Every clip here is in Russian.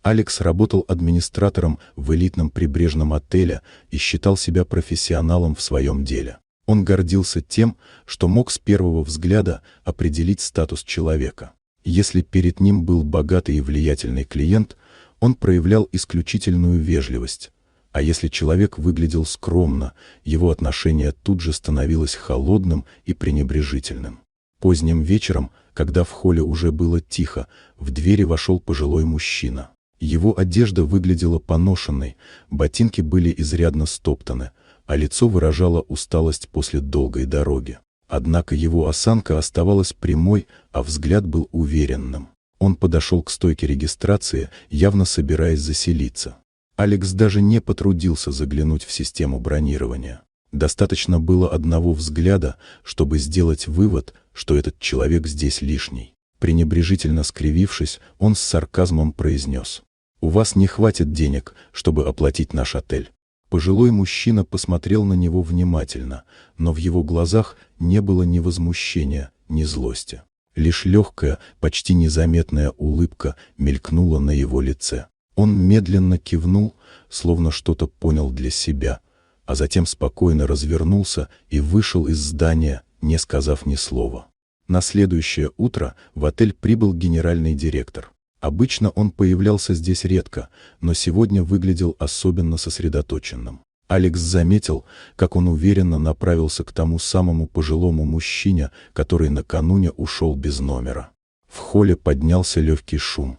Алекс работал администратором в элитном прибрежном отеле и считал себя профессионалом в своем деле. Он гордился тем, что мог с первого взгляда определить статус человека. Если перед ним был богатый и влиятельный клиент, он проявлял исключительную вежливость, а если человек выглядел скромно, его отношение тут же становилось холодным и пренебрежительным. Поздним вечером, когда в холле уже было тихо, в двери вошел пожилой мужчина. Его одежда выглядела поношенной, ботинки были изрядно стоптаны, а лицо выражало усталость после долгой дороги. Однако его осанка оставалась прямой, а взгляд был уверенным. Он подошел к стойке регистрации, явно собираясь заселиться. Алекс даже не потрудился заглянуть в систему бронирования. Достаточно было одного взгляда, чтобы сделать вывод, что этот человек здесь лишний. Пренебрежительно скривившись, он с сарказмом произнес: «У вас не хватит денег, чтобы оплатить наш отель». Пожилой мужчина посмотрел на него внимательно, но в его глазах не было ни возмущения, ни злости. Лишь легкая, почти незаметная улыбка мелькнула на его лице. Он медленно кивнул, словно что-то понял для себя, а затем спокойно развернулся и вышел из здания, не сказав ни слова. На следующее утро в отель прибыл генеральный директор. Обычно он появлялся здесь редко, но сегодня выглядел особенно сосредоточенным. Алекс заметил, как он уверенно направился к тому самому пожилому мужчине, который накануне ушел без номера. В холле поднялся легкий шум.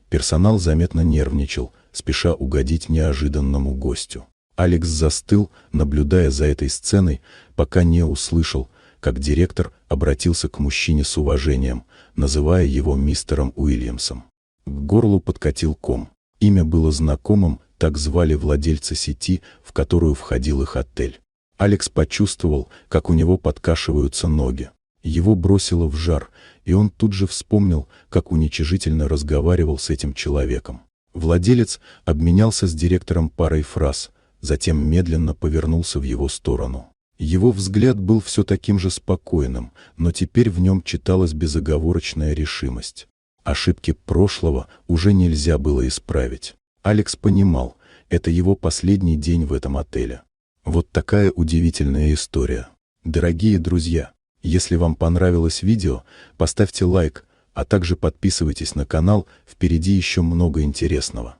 Персонал заметно нервничал, спеша угодить неожиданному гостю. Алекс застыл, наблюдая за этой сценой, пока не услышал, как директор обратился к мужчине с уважением, называя его мистером Уильямсом. К горлу подкатил ком. Имя было знакомым, так звали владельца сети, в которую входил их отель. Алекс почувствовал, как у него подкашиваются ноги. Его бросило в жар, и он тут же вспомнил, как уничижительно разговаривал с этим человеком. Владелец обменялся с директором парой фраз, затем медленно повернулся в его сторону. Его взгляд был все таким же спокойным, но теперь в нем читалась безоговорочная решимость. Ошибки прошлого уже нельзя было исправить. Алекс понимал, это его последний день в этом отеле. Вот такая удивительная история. Дорогие друзья, если вам понравилось видео, поставьте лайк, а также подписывайтесь на канал, впереди еще много интересного.